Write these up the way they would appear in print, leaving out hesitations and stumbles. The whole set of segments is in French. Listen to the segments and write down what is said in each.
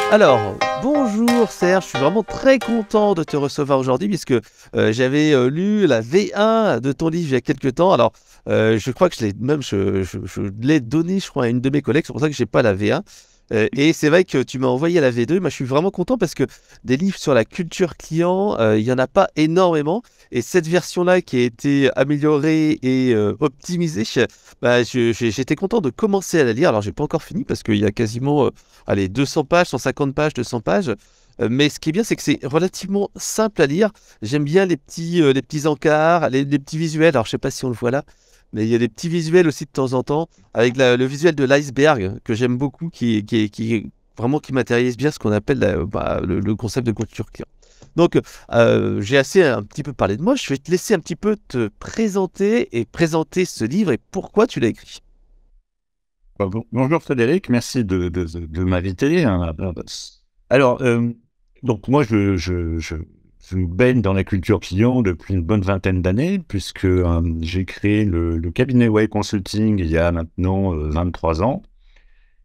Alors, bonjour Serge, je suis vraiment très content de te recevoir aujourd'hui puisque j'avais lu la V1 de ton livre il y a quelques temps. Alors, je crois que je l'ai même, je l'ai donné, je crois, à une de mes collègues, c'est pour ça que j'ai pas la V1. Et c'est vrai que tu m'as envoyé la V2. Moi, je suis vraiment content parce que des livres sur la culture client, il y en a pas énormément. Et cette version-là qui a été améliorée et optimisée, bah, j'étais content de commencer à la lire. Alors, j'ai pas encore fini parce qu'il y a quasiment allez, 200 pages, 150 pages, 200 pages. Mais ce qui est bien, c'est que c'est relativement simple à lire. J'aime bien les petits encarts, les petits visuels. Alors, je sais pas si on le voit là, mais il y a des petits visuels aussi de temps en temps, avec le visuel de l'iceberg que j'aime beaucoup, qui vraiment qui matérialise bien ce qu'on appelle le concept de culture client. Donc, j'ai assez un petit peu parlé de moi. Je vais te laisser un petit peu te présenter et présenter ce livre et pourquoi tu l'as écrit. Bonjour Frédéric, merci de m'inviter, hein. Alors, donc moi, je baigne dans la culture client depuis une bonne vingtaine d'années, puisque j'ai créé le cabinet Way Consulting il y a maintenant 23 ans.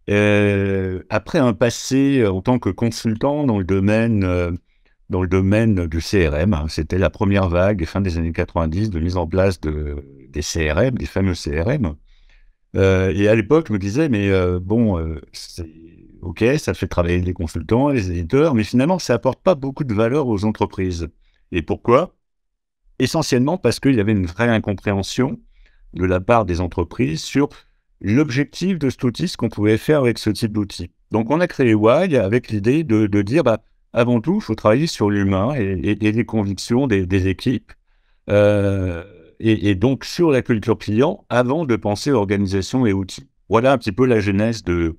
Après un passé en tant que consultant dans le domaine du CRM, hein. C'était la première vague, fin des années 90, de mise en place des CRM, des fameux CRM. Et à l'époque, je me disais, mais bon, c'est OK, ça fait travailler les consultants, les éditeurs, mais finalement, ça apporte pas beaucoup de valeur aux entreprises. Et pourquoi? Essentiellement parce qu'il y avait une vraie incompréhension de la part des entreprises sur l'objectif de cet outil, ce qu'on pouvait faire avec ce type d'outil. Donc, on a créé Why avec l'idée de dire, bah, avant tout, il faut travailler sur l'humain et les convictions des équipes. Euh, et donc sur la culture client avant de penser organisation et outils. Voilà un petit peu la genèse de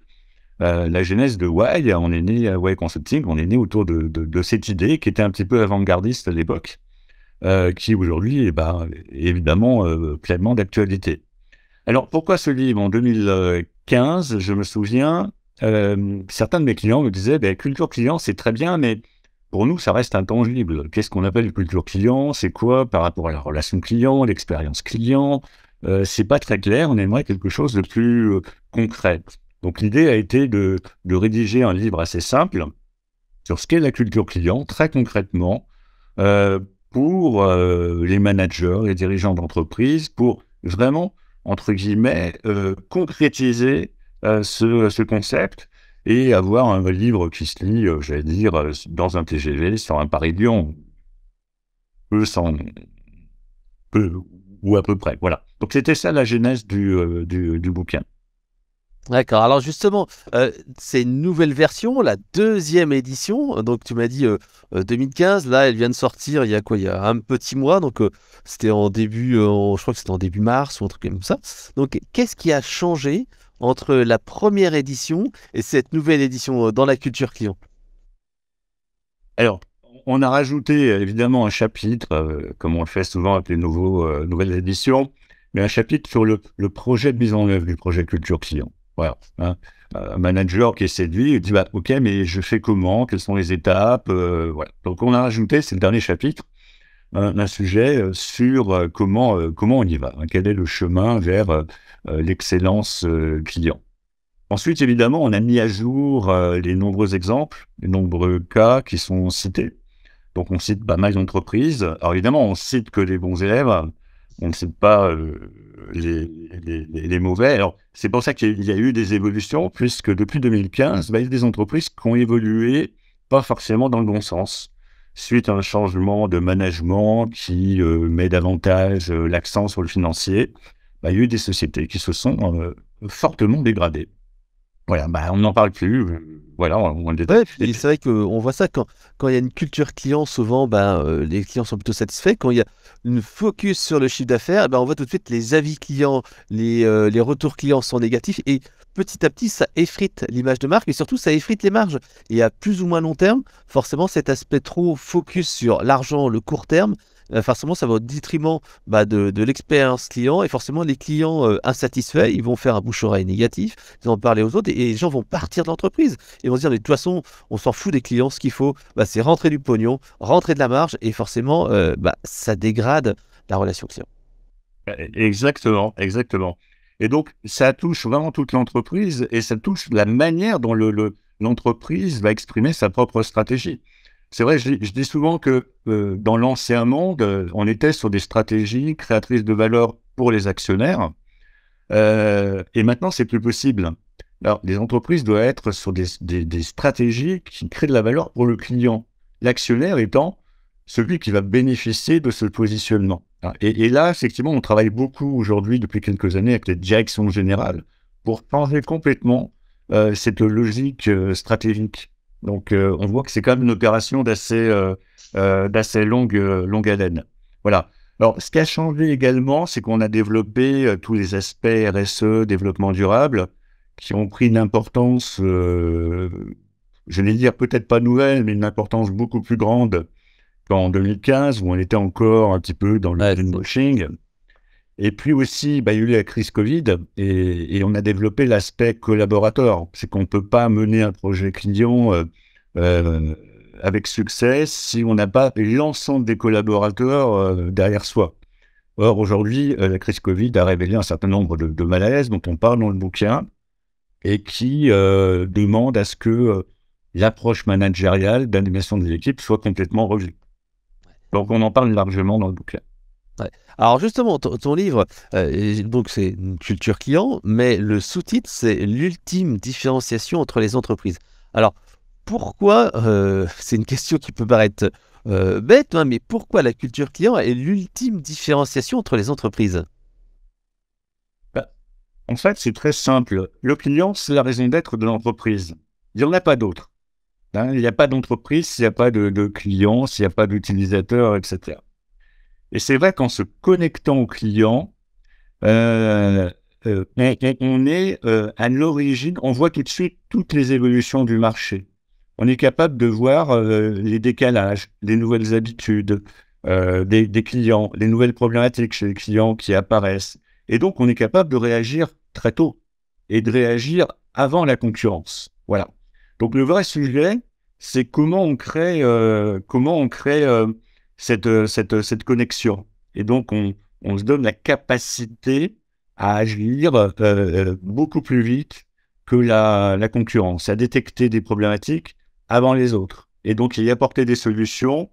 Why. On est né à Why Consulting, on est né autour de cette idée qui était un petit peu avant-gardiste à l'époque, qui aujourd'hui est évidemment pleinement d'actualité. Alors pourquoi ce livre? En 2015, je me souviens, certains de mes clients me disaient, ben, culture client c'est très bien, mais pour nous, ça reste intangible. Qu'est-ce qu'on appelle culture client? C'est quoi par rapport à la relation client, l'expérience client? C'est pas très clair. On aimerait quelque chose de plus concret. Donc, l'idée a été de rédiger un livre assez simple sur ce qu'est la culture client, très concrètement, euh, pour les managers, les dirigeants d'entreprise, pour vraiment, entre guillemets, concrétiser ce concept et avoir un livre qui se lit, j'allais dire, dans un TGV, sur un Paris-Lyon, peu sans, peu, ou à peu près, voilà. Donc c'était ça la genèse du bouquin. D'accord. Alors justement, c'est une nouvelle version, la deuxième édition. Donc tu m'as dit 2015. Là, elle vient de sortir. Il y a quoi? Il y a un petit mois. Donc c'était en début, je crois que c'était en début mars ou un truc comme ça. Donc qu'est-ce qui a changé entre la première édition et cette nouvelle édition dans la culture client? Alors, on a rajouté évidemment un chapitre, comme on le fait souvent avec les nouvelles éditions, mais un chapitre sur le projet de mise en œuvre du projet culture client. Voilà, hein. Un manager qui est séduit, il dit bah, OK, mais je fais comment? Quelles sont les étapes? Voilà. Donc, on a rajouté, c'est le dernier chapitre, un sujet sur comment on y va, hein. Quel est le chemin vers l'excellence client? Ensuite, évidemment, on a mis à jour les nombreux exemples, les nombreux cas qui sont cités. Donc, on cite pas mal d'entreprises. Alors, évidemment, on cite que les bons élèves, on ne cite pas les mauvais. Alors, c'est pour ça qu'il y a eu des évolutions, puisque depuis 2015, il y a des entreprises qui ont évolué pas forcément dans le bon sens, suite à un changement de management qui met davantage l'accent sur le financier. Il y a eu des sociétés qui se sont fortement dégradées. Voilà, on n'en parle plus. Voilà, on le détaille. Ouais, puis c'est vrai qu'on voit ça quand il y a une culture client, souvent les clients sont plutôt satisfaits. Quand il y a une focus sur le chiffre d'affaires, on voit tout de suite les avis clients, les retours clients sont négatifs et petit à petit ça effrite l'image de marque et surtout ça effrite les marges. Et à plus ou moins long terme, forcément cet aspect trop focus sur l'argent, le court terme, forcément ça va au détriment de l'expérience client et forcément les clients insatisfaits, ils vont faire un bouche-oreille négatif, ils vont en parler aux autres et les gens vont partir de l'entreprise. Ils vont se dire, mais de toute façon, on s'en fout des clients. Ce qu'il faut, c'est rentrer du pognon, rentrer de la marge, et forcément, ça dégrade la relation client. Exactement, exactement. Et donc, ça touche vraiment toute l'entreprise et ça touche la manière dont l'entreprise va exprimer sa propre stratégie. C'est vrai, je dis souvent que dans l'ancien monde, on était sur des stratégies créatrices de valeur pour les actionnaires, et maintenant, c'est plus possible. Alors, les entreprises doivent être sur des stratégies qui créent de la valeur pour le client, l'actionnaire étant celui qui va bénéficier de ce positionnement. Et là, effectivement, on travaille beaucoup aujourd'hui, depuis quelques années, avec les directions générales pour changer complètement cette logique stratégique. Donc, on voit que c'est quand même une opération d'assez longue haleine. Voilà. Alors, ce qui a changé également, c'est qu'on a développé tous les aspects RSE, développement durable, qui ont pris une importance, je vais dire peut-être pas nouvelle, mais une importance beaucoup plus grande qu'en 2015, où on était encore un petit peu dans le greenwashing. Et puis aussi, il y a eu la crise Covid, et on a développé l'aspect collaborateur. C'est qu'on ne peut pas mener un projet client avec succès si on n'a pas l'ensemble des collaborateurs derrière soi. Or, aujourd'hui, la crise Covid a révélé un certain nombre de malaises dont on parle dans le bouquin et qui demandent à ce que l'approche managériale d'animation des équipes soit complètement revue. Donc, on en parle largement dans le bouquin. Ouais. Alors justement, ton livre, donc c'est une culture client, mais le sous-titre, c'est l'ultime différenciation entre les entreprises. Alors, pourquoi, c'est une question qui peut paraître bête, hein, mais pourquoi la culture client est l'ultime différenciation entre les entreprises? En fait, c'est très simple. Le client, c'est la raison d'être de l'entreprise. Il n'y en a pas d'autre. Il n'y a pas d'entreprise s'il n'y a pas de clients, s'il n'y a pas d'utilisateurs, etc. Et c'est vrai qu'en se connectant au client, on est à l'origine, on voit tout de suite toutes les évolutions du marché. On est capable de voir les décalages, les nouvelles habitudes des clients, les nouvelles problématiques chez les clients qui apparaissent. Et donc, on est capable de réagir très tôt et de réagir avant la concurrence. Voilà. Donc, le vrai sujet, c'est comment on crée cette connexion. Et donc, on se donne la capacité à agir beaucoup plus vite que la concurrence, à détecter des problématiques avant les autres. Et donc, y apporter des solutions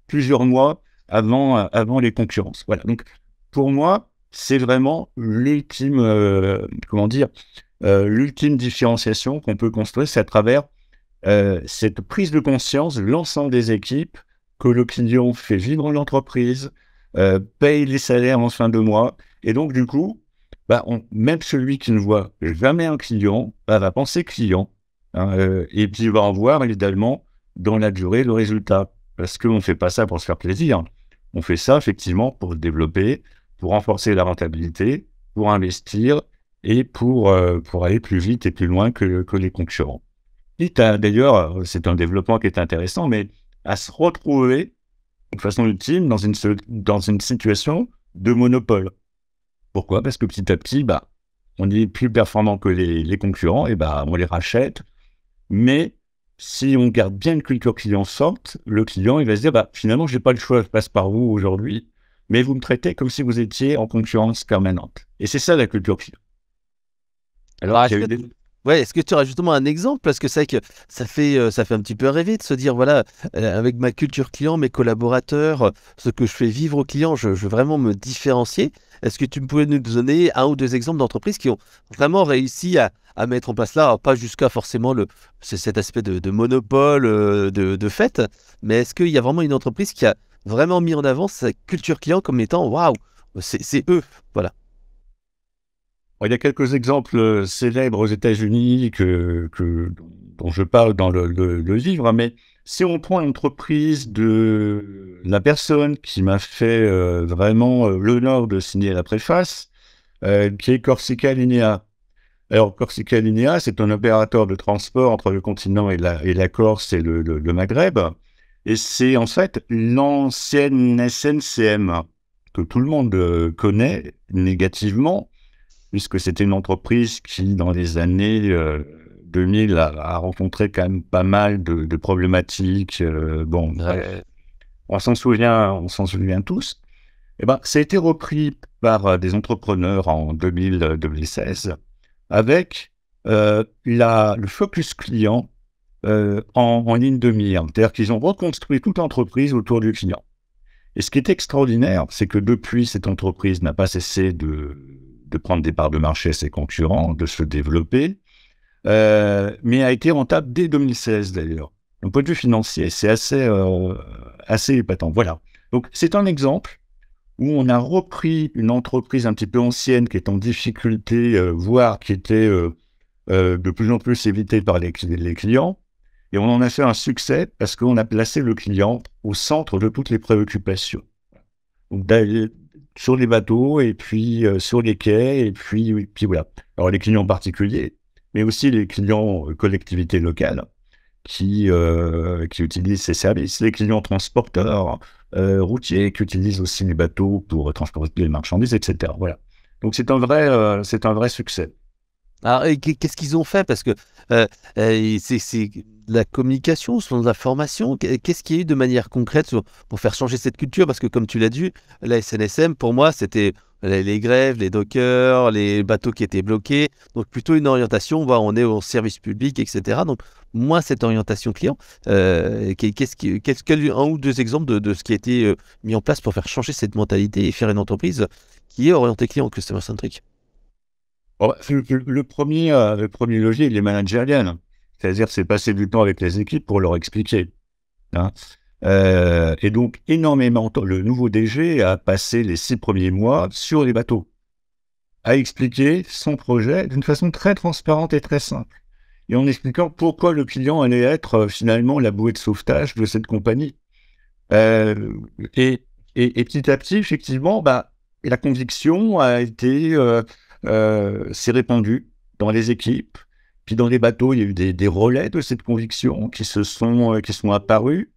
plusieurs mois avant les concurrences. Voilà. Donc, pour moi, c'est vraiment l'ultime, l'ultime différenciation qu'on peut construire, c'est à travers cette prise de conscience de l'ensemble des équipes que le client fait vivre l'entreprise, paye les salaires en fin de mois, et donc du coup, même celui qui ne voit jamais un client va penser client, hein, et puis il va en voir évidemment dans la durée le résultat, parce qu'on ne fait pas ça pour se faire plaisir, on fait ça effectivement pour se développer, pour renforcer la rentabilité, pour investir et pour aller plus vite et plus loin que les concurrents. D'ailleurs, c'est un développement qui est intéressant, mais à se retrouver de façon ultime dans une situation de monopole. Pourquoi? Parce que petit à petit, on est plus performant que les concurrents, et on les rachète. Mais si on garde bien une culture client forte, le client il va se dire finalement, je n'ai pas le choix, je passe par vous aujourd'hui, mais vous me traitez comme si vous étiez en concurrence permanente. Et c'est ça la culture client. Alors, est-ce que tu auras justement un exemple? Parce que c'est vrai que ça fait un petit peu rêver de se dire, voilà, avec ma culture client, mes collaborateurs, ce que je fais vivre aux clients, je veux vraiment me différencier. Est-ce que tu pouvais nous donner un ou deux exemples d'entreprises qui ont vraiment réussi à mettre en place là, alors pas jusqu'à forcément cet aspect de monopole, de fait, mais est-ce qu'il y a vraiment une entreprise qui a vraiment mis en avant sa culture client comme étant, waouh, c'est eux, voilà. Il y a quelques exemples célèbres aux États-Unis dont je parle dans le livre, mais si on prend l'entreprise de la personne qui m'a fait vraiment l'honneur de signer la préface, qui est Corsica Linea. Alors, Corsica Linea, c'est un opérateur de transport entre le continent et la Corse et le Maghreb, et c'est en fait l'ancienne SNCM que tout le monde connaît négativement, puisque c'était une entreprise qui, dans les années 2000, a rencontré quand même pas mal de problématiques. On s'en souvient tous. Ça a été repris par des entrepreneurs en 2016, avec le focus client en ligne de mire. C'est-à-dire qu'ils ont reconstruit toute l'entreprise autour du client. Et ce qui est extraordinaire, c'est que depuis, cette entreprise n'a pas cessé de prendre des parts de marché à ses concurrents, de se développer, mais a été rentable dès 2016 d'ailleurs. D'un point de vue financier, c'est assez épatant. Voilà. Donc, c'est un exemple où on a repris une entreprise un petit peu ancienne qui est en difficulté, voire qui était de plus en plus évitée par les clients, et on en a fait un succès parce qu'on a placé le client au centre de toutes les préoccupations. Donc, sur les bateaux, et puis sur les quais, et puis voilà. Alors, les clients particuliers, mais aussi les clients collectivités locales qui utilisent ces services, les clients transporteurs routiers qui utilisent aussi les bateaux pour transporter les marchandises, etc. Voilà. Donc, c'est un vrai succès. Alors, et qu'est-ce qu'ils ont fait? Parce que c'est de la communication, ce sont de la formation. Qu'est-ce qu'il y a eu de manière concrète pour faire changer cette culture? Parce que comme tu l'as dit, la SNSM, pour moi, c'était les grèves, les dockers, les bateaux qui étaient bloqués. Donc plutôt une orientation, on est au service public, etc. Donc moins cette orientation client. Un ou deux exemples de ce qui a été mis en place pour faire changer cette mentalité et faire une entreprise qui est orientée client, customer centric? Bon, le premier levier, il est managérial. C'est-à-dire, c'est passer du temps avec les équipes pour leur expliquer. Hein. Et donc, énormément, le nouveau DG a passé les 6 premiers mois sur les bateaux, à expliquer son projet d'une façon très transparente et très simple. Et en expliquant pourquoi le client allait être finalement la bouée de sauvetage de cette compagnie. Euh, et, et petit à petit, effectivement, la conviction s'est répandue dans les équipes. Puis dans les bateaux, il y a eu des relais de cette conviction qui sont apparus.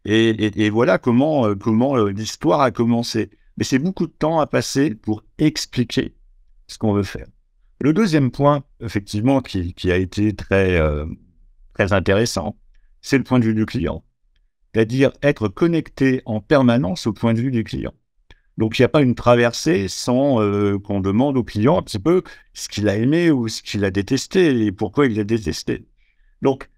Et voilà comment l'histoire a commencé. Mais c'est beaucoup de temps à passer pour expliquer ce qu'on veut faire. Le deuxième point, effectivement, qui a été très intéressant, c'est le point de vue du client. C'est-à-dire être connecté en permanence au point de vue du client. Donc, il n'y a pas une traversée sans qu'on demande au client un petit peu ce qu'il a aimé ou ce qu'il a détesté et pourquoi il l'a détesté. Donc,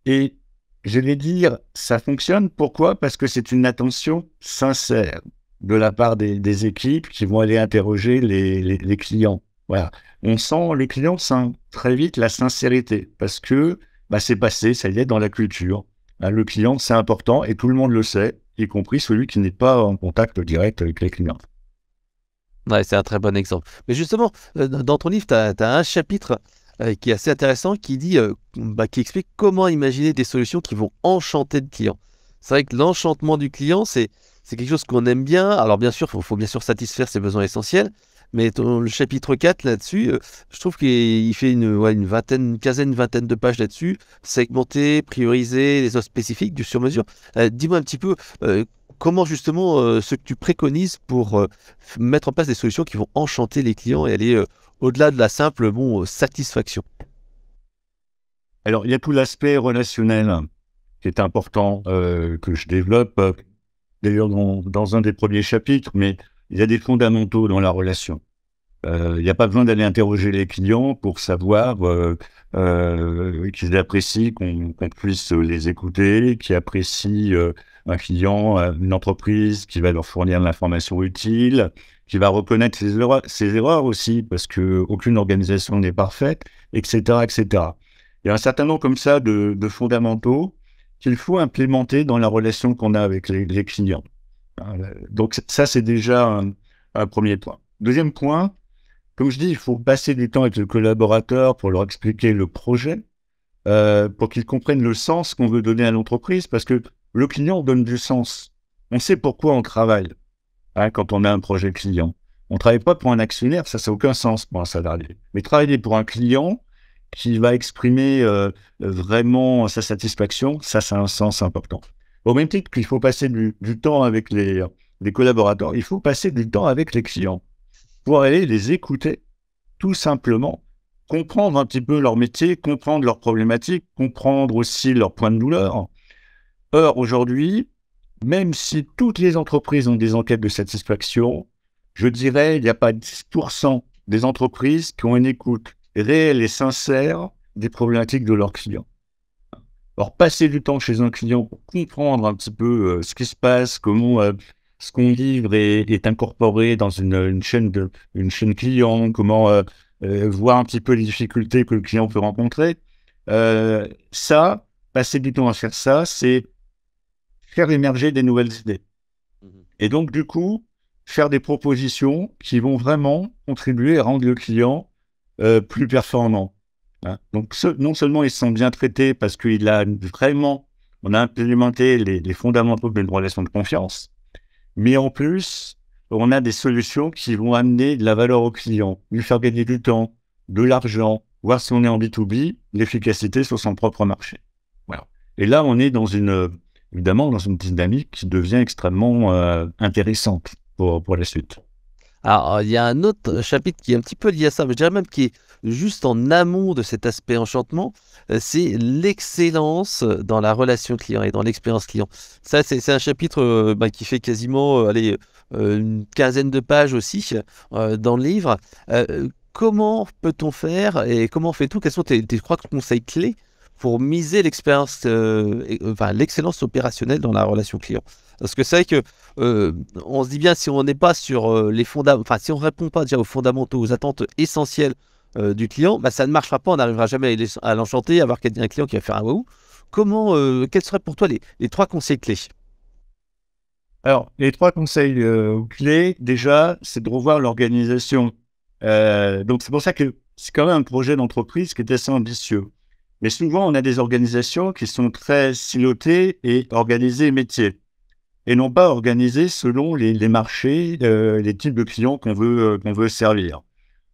et je vais dire, ça fonctionne. Pourquoi? Parce que c'est une attention sincère de la part des équipes qui vont aller interroger les clients. Voilà. On sent, les clients sentent très vite la sincérité parce que c'est passé, ça y est, dans la culture. Hein, le client, c'est important et tout le monde le sait, y compris celui qui n'est pas en contact direct avec les clients. Ouais, c'est un très bon exemple. Mais justement, dans ton livre, tu as un chapitre qui est assez intéressant qui explique comment imaginer des solutions qui vont enchanter le client. C'est vrai que l'enchantement du client, c'est quelque chose qu'on aime bien. Alors bien sûr, faut bien sûr satisfaire ses besoins essentiels. Mais le chapitre 4 là-dessus, je trouve qu'il fait une vingtaine, une vingtaine de pages là-dessus, segmenter, prioriser les offres spécifiques du sur-mesure. Dis-moi un petit peu comment justement ce que tu préconises pour mettre en place des solutions qui vont enchanter les clients et aller au-delà de la simple satisfaction. Alors, il y a tout l'aspect relationnel qui est important, que je développe d'ailleurs dans un des premiers chapitres, mais il y a des fondamentaux dans la relation. Il n'y a pas besoin d'aller interroger les clients pour savoir qu'ils apprécient qu'on puisse les écouter, qu'ils apprécient un client, une entreprise qui va leur fournir de l'information utile, qui va reconnaître ses erreurs aussi, parce qu'aucune organisation n'est parfaite, etc., etc. Il y a un certain nombre comme ça de fondamentaux qu'il faut implémenter dans la relation qu'on a avec les clients. Donc ça, c'est déjà un premier point. Deuxième point, comme je dis, il faut passer du temps avec le collaborateur pour leur expliquer le projet, pour qu'ils comprennent le sens qu'on veut donner à l'entreprise, parce que le client donne du sens. On sait pourquoi on travaille quand on a un projet client. On ne travaille pas pour un actionnaire, ça n'a aucun sens pour un salarié. Mais travailler pour un client qui va exprimer vraiment sa satisfaction, ça a un sens important. Au même titre qu'il faut passer du temps avec les collaborateurs, il faut passer du temps avec les clients pour aller les écouter, tout simplement, comprendre un petit peu leur métier, comprendre leurs problématiques, comprendre aussi leurs points de douleur. Or, aujourd'hui, même si toutes les entreprises ont des enquêtes de satisfaction, je dirais il n'y a pas 10% des entreprises qui ont une écoute réelle et sincère des problématiques de leurs clients. Alors, passer du temps chez un client pour comprendre un petit peu ce qui se passe, comment ce qu'on livre est incorporé dans une chaîne client, comment voir un petit peu les difficultés que le client peut rencontrer. Ça, passer du temps à faire ça, c'est faire émerger des nouvelles idées. Mhm. Et donc, du coup, faire des propositions qui vont vraiment contribuer à rendre le client plus performant. Hein. Donc, non seulement ils sont bien traités parce qu'il a vraiment, on a implémenté les fondamentaux d'une relation de confiance, mais en plus, on a des solutions qui vont amener de la valeur au client, lui faire gagner du temps, de l'argent, voir si on est en B2B, l'efficacité sur son propre marché. Voilà. Et là, on est évidemment dans une dynamique qui devient extrêmement intéressante pour la suite. Alors, il y a un autre chapitre qui est un petit peu lié à ça, mais je dirais même qui est juste en amont de cet aspect enchantement, c'est l'excellence dans la relation client et dans l'expérience client. Ça, c'est un chapitre qui fait quasiment allez, une quinzaine de pages aussi dans le livre. Comment peut-on faire et comment fait-on? Quels sont tes conseils clés pour miser l'excellence opérationnelle dans la relation client? Parce que c'est vrai que on se dit bien si on n'est pas sur les fondamentaux, enfin si on répond pas déjà aux fondamentaux, aux attentes essentielles du client, bah, ça ne marchera pas, on n'arrivera jamais à l'enchanter, à avoir un client qui va faire un waouh. Comment, quels seraient pour toi les trois conseils clés? Alors, les trois conseils clés, déjà, c'est de revoir l'organisation. Donc, c'est pour ça que c'est quand même un projet d'entreprise qui est assez ambitieux. Mais souvent, on a des organisations qui sont très silotées et organisées métiers, et non pas organisées selon les marchés, les types de clients qu'on veut servir.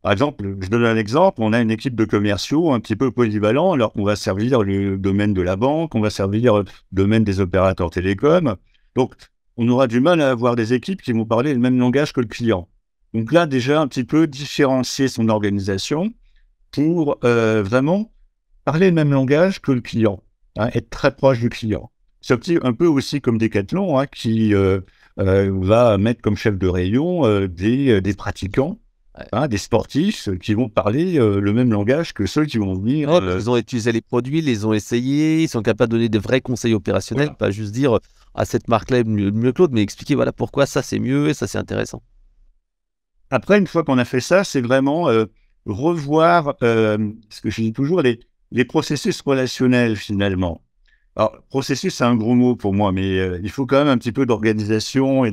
Par exemple, je donne un exemple, on a une équipe de commerciaux un petit peu polyvalent, alors qu'on va servir le domaine de la banque, on va servir le domaine des opérateurs télécoms. Donc, on aura du mal à avoir des équipes qui vont parler le même langage que le client. Donc là, déjà, un petit peu différencier son organisation pour vraiment parler le même langage que le client, hein, être très proche du client. C'est un peu aussi comme Decathlon, hein, qui va mettre comme chef de rayon des pratiquants, Ouais. hein, des sportifs qui vont parler le même langage que ceux qui vont venir. Ouais, parce qu'ils ont utilisé les produits, ils les ont essayés, ils sont capables de donner de vrais conseils opérationnels, Voilà. pas juste dire cette marque-là est mieux que l'autre, mais expliquer voilà pourquoi ça c'est mieux et ça c'est intéressant. Après, une fois qu'on a fait ça, c'est vraiment revoir, ce que je dis toujours, les processus relationnels finalement. Alors, processus, c'est un gros mot pour moi, mais il faut quand même un petit peu d'organisation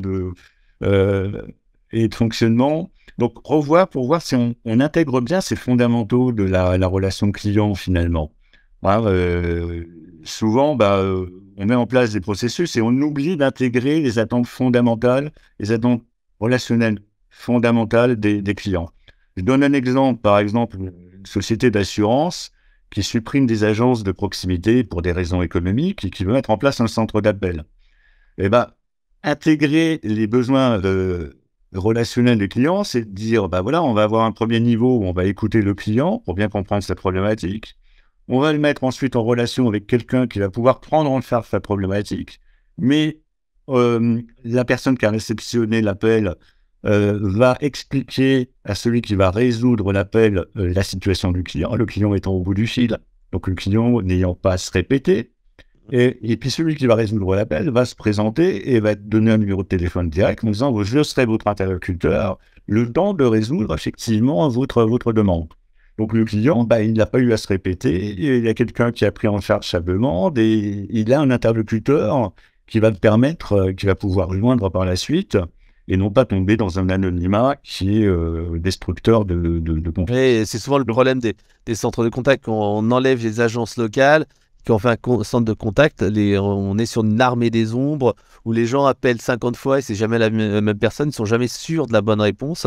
euh, et de fonctionnement. Donc, revoir pour voir si on intègre bien ces fondamentaux de la relation client finalement. Hein, souvent, on met en place des processus et on oublie d'intégrer les attentes fondamentales, les attentes relationnelles fondamentales des clients. Je donne un exemple, par exemple, une société d'assurance qui supprime des agences de proximité pour des raisons économiques et qui veut mettre en place un centre d'appel. Eh ben, intégrer les besoins relationnels des clients, c'est de dire, voilà, on va avoir un premier niveau où on va écouter le client pour bien comprendre sa problématique. On va le mettre ensuite en relation avec quelqu'un qui va pouvoir prendre en charge sa problématique. Mais la personne qui a réceptionné l'appel va expliquer à celui qui va résoudre l'appel la situation du client, le client étant au bout du fil, donc le client n'ayant pas à se répéter. Et puis celui qui va résoudre l'appel va se présenter et va donner un numéro de téléphone direct en disant je serai votre interlocuteur le temps de résoudre effectivement votre demande. Donc le client, il n'a pas eu à se répéter, il y a quelqu'un qui a pris en charge sa demande et il a un interlocuteur qui va le permettre, qui va pouvoir le joindre par la suite et non pas tomber dans un anonymat qui est destructeur de confiance. Et c'est souvent le Donc, problème des centres de contact. Quand on enlève les agences locales, quand on fait centre de contact, on est sur une armée des ombres où les gens appellent 50 fois et c'est jamais la même personne. Ils sont jamais sûrs de la bonne réponse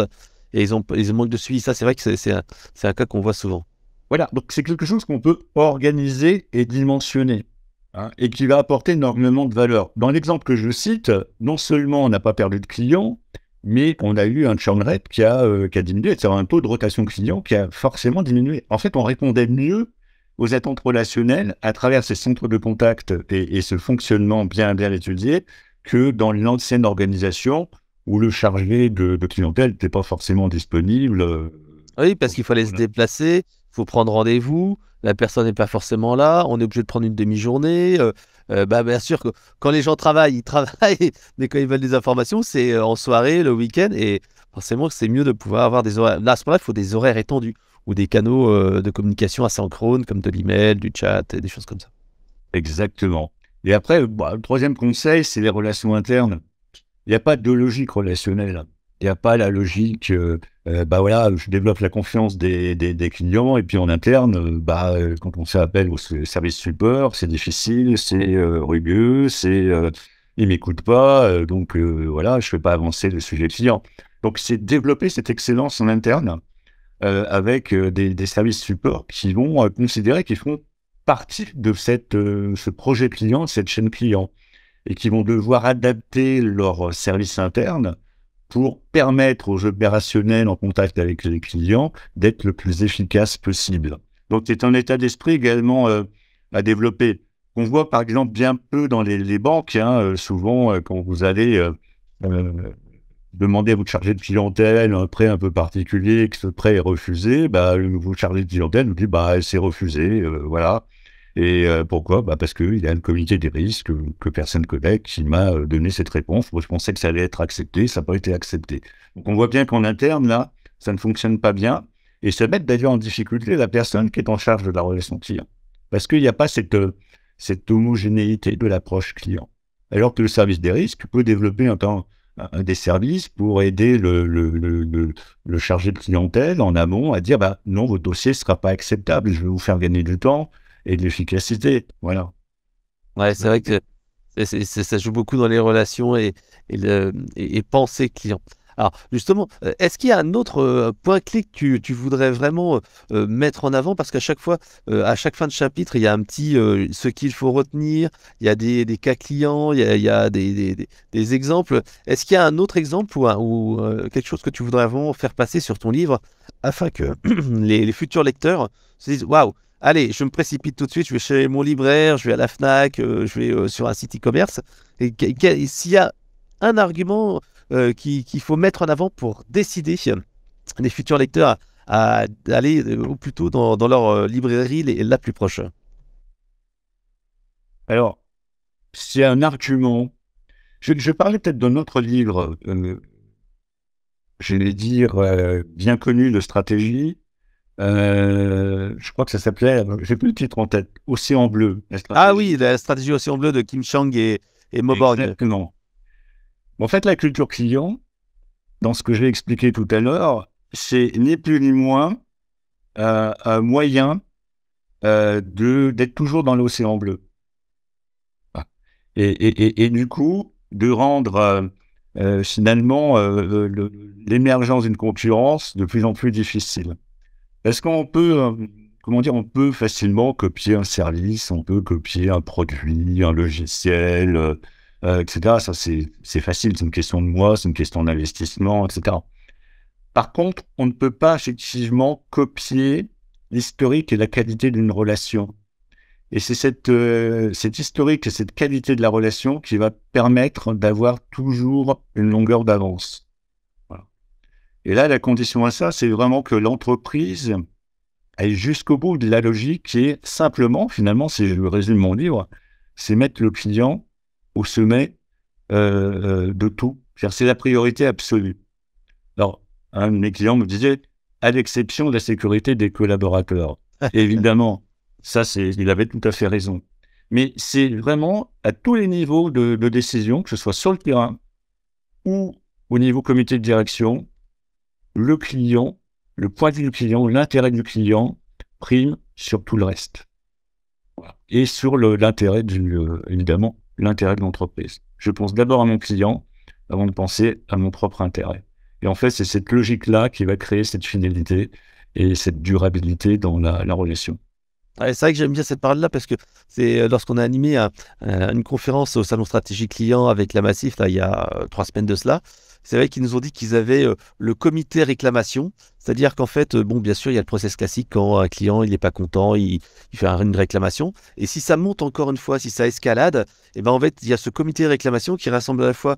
et ils manquent de suivi. Ça, c'est vrai que c'est un cas qu'on voit souvent. voilà, donc c'est quelque chose qu'on peut organiser et dimensionner, hein, et qui va apporter énormément de valeur. Dans l'exemple que je cite, non seulement on n'a pas perdu de clients, mais on a eu un churn rate qui a diminué, c'est-à-dire un taux de rotation client qui a forcément diminué. En fait, on répondait mieux aux attentes relationnelles à travers ces centres de contact et ce fonctionnement bien étudié que dans l'ancienne organisation où le chargé de clientèle n'était pas forcément disponible. Oui, parce qu'il fallait se Voilà. déplacer, il faut prendre rendez-vous. la personne n'est pas forcément là, on est obligé de prendre une demi-journée. Bah, bien sûr que quand les gens travaillent, ils travaillent, mais quand ils veulent des informations, c'est en soirée, le week-end, et forcément que c'est mieux de pouvoir avoir des horaires. Là, à ce moment-là, il faut des horaires étendus ou des canaux de communication asynchrone, comme de l'email, du chat, et des choses comme ça. Exactement. Et après, bah, le troisième conseil, c'est les relations internes. Il n'y a pas de logique relationnelle. Il n'y a pas la logique, bah voilà, je développe la confiance des clients et puis en interne, quand on fait appel au service support, c'est difficile, c'est rugueux, ils m'écoutent pas, donc voilà, je fais pas avancer le sujet client. Donc c'est développer cette excellence en interne avec des services support qui vont considérer qu'ils font partie de ce projet client, cette chaîne client, et qui vont devoir adapter leur service interne pour permettre aux opérationnels en contact avec les clients d'être le plus efficace possible. Donc, c'est un état d'esprit également à développer. On voit par exemple bien peu dans les banques, hein, souvent quand vous allez demander à votre chargé de clientèle un prêt un peu particulier, que ce prêt est refusé, bah, votre chargé de clientèle vous dit bah, c'est refusé, voilà. Et pourquoi? Bah parce qu'il y a un comité des risques que personne ne connaît qui m'a donné cette réponse. Moi, je pensais que ça allait être accepté, ça n'a pas été accepté. Donc, on voit bien qu'en interne, là, ça ne fonctionne pas bien. Et ça met d'ailleurs en difficulté la personne qui est en charge de la relation client. Parce qu'il n'y a pas cette homogénéité de l'approche client. Alors que le service des risques peut développer des services pour aider le chargé de clientèle en amont à dire bah, non, votre dossier ne sera pas acceptable, je vais vous faire gagner du temps et de l'efficacité. Voilà. Ouais, c'est vrai que ça joue beaucoup dans les relations et penser client. Alors, justement, est-ce qu'il y a un autre point clé que tu voudrais vraiment mettre en avant? Parce qu'à chaque fois, à chaque fin de chapitre, il y a un petit ce qu'il faut retenir, il y a des cas clients, il y a des exemples. Est-ce qu'il y a un autre exemple ou quelque chose que tu voudrais vraiment faire passer sur ton livre afin que les futurs lecteurs se disent waouh! Allez, je me précipite tout de suite, je vais chez mon libraire, je vais à la Fnac, je vais sur un site e-commerce. Et s'il y a un argument qu'il faut mettre en avant pour décider les futurs lecteurs à aller au plus tôt dans leur librairie la plus proche. Alors, c'est un argument. Je parlais peut-être d'un autre livre, je vais dire, bien connu de stratégie. Je crois que ça s'appelait, j'ai plus le titre en tête, Océan Bleu. Ah oui, la stratégie Océan Bleu de Kim Chang et Moborg. Exactement. En fait, la culture client, dans ce que j'ai expliqué tout à l'heure, c'est ni plus ni moins un moyen d'être toujours dans l'océan bleu. Et du coup, de rendre finalement l'émergence d'une concurrence de plus en plus difficile. Parce qu'on peut, comment dire, on peut facilement copier un service, on peut copier un produit, un logiciel, etc. Ça, c'est facile, c'est une question de moi, c'est une question d'investissement, etc. Par contre, on ne peut pas effectivement copier l'historique et la qualité d'une relation. Et c'est cet historique et cette qualité de la relation qui va permettre d'avoir toujours une longueur d'avance. Voilà. Et là, la condition à ça, c'est vraiment que l'entreprise aille jusqu'au bout de la logique qui est simplement, finalement, si je résume mon livre, c'est mettre le client au sommet de tout. C'est la priorité absolue. Alors, un de mes clients me disait, à l'exception de la sécurité des collaborateurs. Évidemment, ça, il avait tout à fait raison. Mais c'est vraiment à tous les niveaux de décision, que ce soit sur le terrain ou au niveau comité de direction, le client, le point de vue du client, l'intérêt du client prime sur tout le reste. Voilà. Et sur l'intérêt évidemment, l'intérêt de l'entreprise. Je pense d'abord à mon client avant de penser à mon propre intérêt. Et en fait, c'est cette logique-là qui va créer cette fidélité et cette durabilité dans la relation. Ouais, c'est vrai que j'aime bien cette parole-là parce que c'est lorsqu'on a animé une conférence au Salon Stratégie Client avec la Massif, là, il y a 3 semaines de cela, c'est vrai qu'ils nous ont dit qu'ils avaient le comité réclamation. C'est-à-dire qu'en fait, bon, bien sûr, il y a le process classique quand un client il n'est pas content, il fait une réclamation. Et si ça monte encore une fois, si ça escalade, et ben en fait, il y a ce comité de réclamation qui rassemble à la fois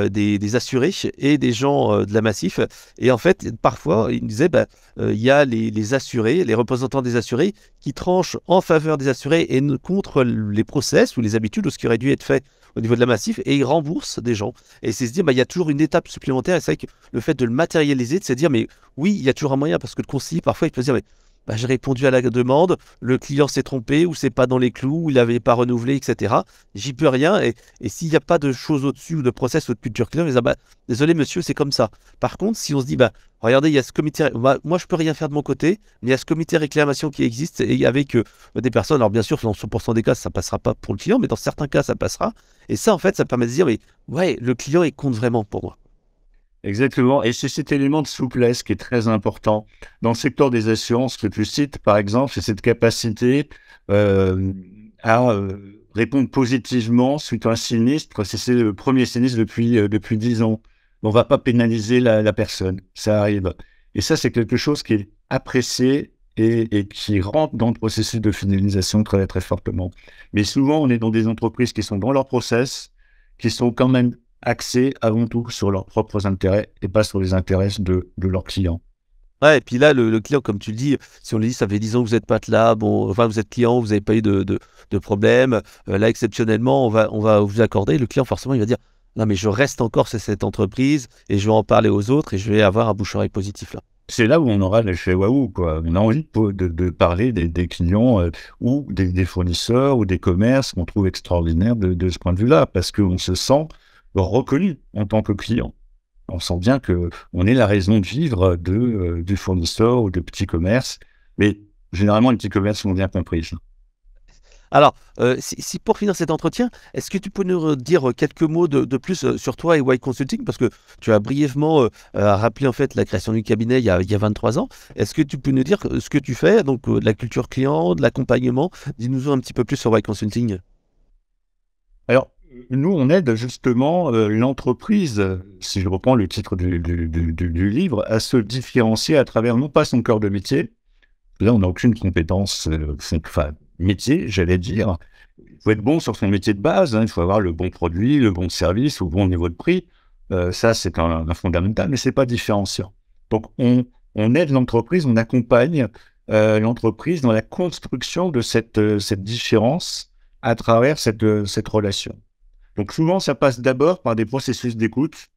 des assurés et des gens de la Massif. Et en fait, parfois, il me disait, bah, il y a les assurés, les représentants des assurés qui tranchent en faveur des assurés et contre les process ou les habitudes ou ce qui aurait dû être fait au niveau de la Massif, et ils remboursent des gens. Et c'est se dire, bah, il y a toujours une étape supplémentaire. Et c'est vrai que le fait de le matérialiser, de se dire, mais oui, il y a toujours un moyen, parce que le conseiller, parfois, il peut se dire, mais, bah, j'ai répondu à la demande, le client s'est trompé, ou c'est pas dans les clous, ou il n'avait pas renouvelé, etc. J'y peux rien. Et s'il n'y a pas de choses au-dessus, ou de process ou de culture client, ils disent, ah, bah, désolé, monsieur, c'est comme ça. Par contre, si on se dit, bah, regardez, il y a ce comité, bah, moi, je peux rien faire de mon côté, mais il y a ce comité réclamation qui existe, et avec des personnes, alors bien sûr, dans 100% des cas, ça passera pas pour le client, mais dans certains cas, ça passera. Et ça, en fait, ça permet de se dire, mais ouais, le client, il compte vraiment pour moi. Exactement. Et c'est cet élément de souplesse qui est très important. Dans le secteur des assurances que tu cites, par exemple, c'est cette capacité euh, à répondre positivement suite à un sinistre. C'est le premier sinistre depuis 10 ans. On va pas pénaliser la personne. Ça arrive. Et ça, c'est quelque chose qui est apprécié et qui rentre dans le processus de fidélisation très, très fortement. Mais souvent, on est dans des entreprises qui sont dans leur process, qui sont quand même axés avant tout sur leurs propres intérêts et pas sur les intérêts de leurs clients. Ouais, et puis là, le client, comme tu le dis, si on lui dit, ça fait 10 ans que vous n'êtes pas là, bon, enfin, vous êtes client, vous n'avez pas eu de problème, là, exceptionnellement, on va vous accorder. Le client, forcément, il va dire, non, mais je reste encore sur cette entreprise et je vais en parler aux autres et je vais avoir un bouche-oreille positif là. C'est là où on aura l'effet waouh, quoi. On a envie de parler des clients ou des fournisseurs ou des commerces qu'on trouve extraordinaires de ce point de vue-là, parce qu'on se sent reconnu en tant que client. On sent bien que on est la raison de vivre du fournisseur ou de petits commerces, mais généralement les petits commerces sont bien compris. Alors, si pour finir cet entretien, est-ce que tu peux nous dire quelques mots de plus sur toi et White Consulting? Parce que tu as brièvement rappelé en fait la création du cabinet il y a 23 ans. Est-ce que tu peux nous dire ce que tu fais, donc de la culture client, de l'accompagnement? Dis-nous un petit peu plus sur White Consulting. Alors, nous, on aide justement l'entreprise, si je reprends le titre du livre, à se différencier à travers non pas son cœur de métier. Là, on n'a aucune compétence, enfin, métier, j'allais dire. Il faut être bon sur son métier de base, hein, il faut avoir le bon produit, le bon service, au bon niveau de prix. Ça, c'est un fondamental, mais c'est pas différenciant. Donc, on aide l'entreprise, on accompagne l'entreprise dans la construction de cette différence à travers cette relation. Donc, souvent, ça passe d'abord par des processus d'écoute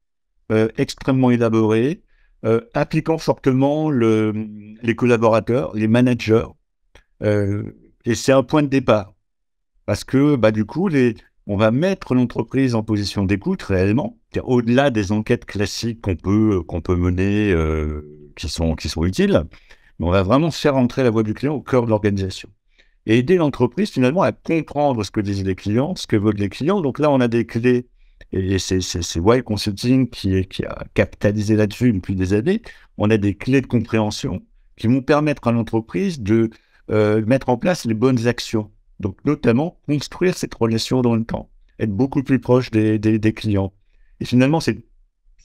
extrêmement élaborés, impliquant fortement les collaborateurs, les managers. Et c'est un point de départ. Parce que, bah, du coup, on va mettre l'entreprise en position d'écoute réellement, c'est-à-dire au-delà des enquêtes classiques qu'on peut mener, qui sont utiles, mais on va vraiment faire entrer la voix du client au cœur de l'organisation. Et aider l'entreprise finalement à comprendre ce que disent les clients, ce que veulent les clients. Donc là, on a des clés, et c'est White Consulting qui a capitalisé là-dessus depuis des années. On a des clés de compréhension qui vont permettre à l'entreprise de mettre en place les bonnes actions. Donc, notamment, construire cette relation dans le temps, être beaucoup plus proche des clients. Et finalement, c'est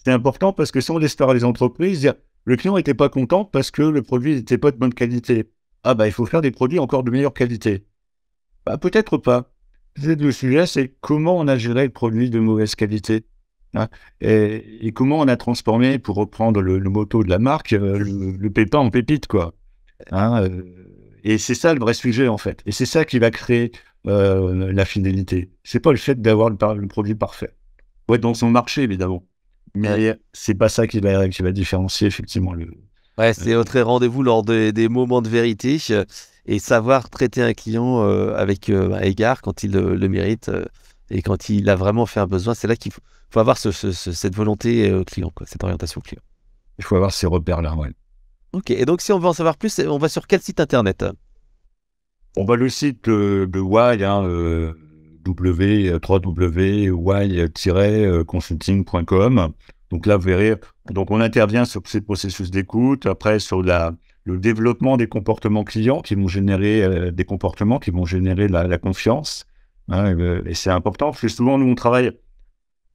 important parce que si on laisse faire les entreprises, dire, le client n'était pas content parce que le produit n'était pas de bonne qualité. Ah bah, il faut faire des produits encore de meilleure qualité. Bah, peut-être pas. Le sujet, c'est comment on a géré le produit de mauvaise qualité. Hein, et comment on a transformé, pour reprendre le motto de la marque, le pépin en pépite, quoi. Hein, et c'est ça le vrai sujet, en fait. Et c'est ça qui va créer la fidélité. C'est pas le fait d'avoir le produit parfait. Faut être dans son marché, évidemment. Mais c'est pas ça qui va différencier, effectivement, Ouais, c'est votre rendez-vous lors des moments de vérité et savoir traiter un client avec égard quand il le mérite et quand il a vraiment fait un besoin. C'est là qu'il faut avoir cette volonté client, quoi, cette orientation client. Il faut avoir ces repères-là, ouais. Ok, et donc si on veut en savoir plus, on va sur quel site internet? On va le site de Y, hein, www.consulting.com. Donc là, vous verrez, donc on intervient sur ces processus d'écoute, après sur le développement des comportements clients qui vont générer des comportements qui vont générer la confiance. Hein, et c'est important parce que souvent, nous, on travaille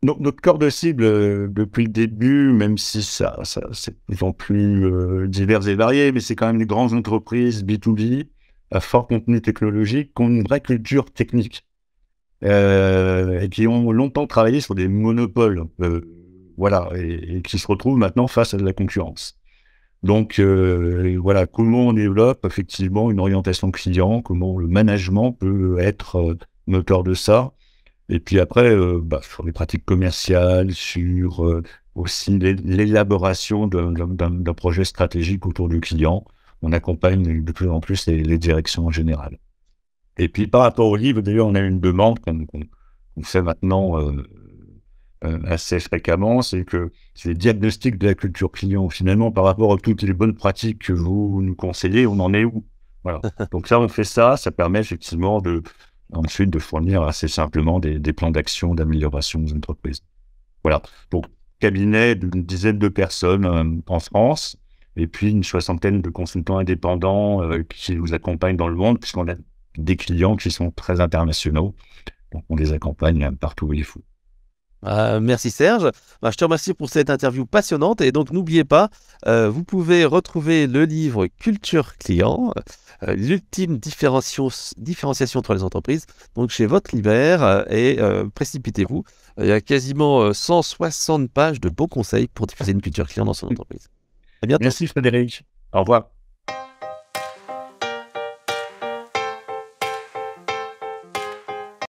Notre corps de cible, depuis le début, même si c'est de plus en plus divers et varié, mais c'est quand même les grandes entreprises B2B à fort contenu technologique qui ont une vraie culture technique et qui ont longtemps travaillé sur des monopoles, voilà, et qui se retrouvent maintenant face à de la concurrence. Donc voilà, comment on développe effectivement une orientation client, comment le management peut être moteur de ça. Et puis après, sur les pratiques commerciales, sur aussi l'élaboration d'un projet stratégique autour du client, on accompagne de plus en plus les directions en général. Et puis par rapport au livre, d'ailleurs, on a une demande qu'on fait maintenant assez fréquemment, c'est que c'est le diagnostic de la culture client. Finalement, par rapport à toutes les bonnes pratiques que vous nous conseillez, on en est où? Voilà. Donc ça, on fait ça, ça permet effectivement ensuite de fournir assez simplement des plans d'action d'amélioration des entreprises. Voilà. Donc, cabinet d'une dizaine de personnes en France, et puis une soixantaine de consultants indépendants qui nous accompagnent dans le monde, puisqu'on a des clients qui sont très internationaux. Donc, on les accompagne partout où il faut. Merci Serge. Je te remercie pour cette interview passionnante et donc n'oubliez pas, vous pouvez retrouver le livre Culture Client, l'ultime différenciation entre les entreprises, donc chez Votre Libraire et précipitez-vous. Il y a quasiment 160 pages de bons conseils pour diffuser une culture client dans son entreprise. À bientôt. Merci Frédéric. Au revoir.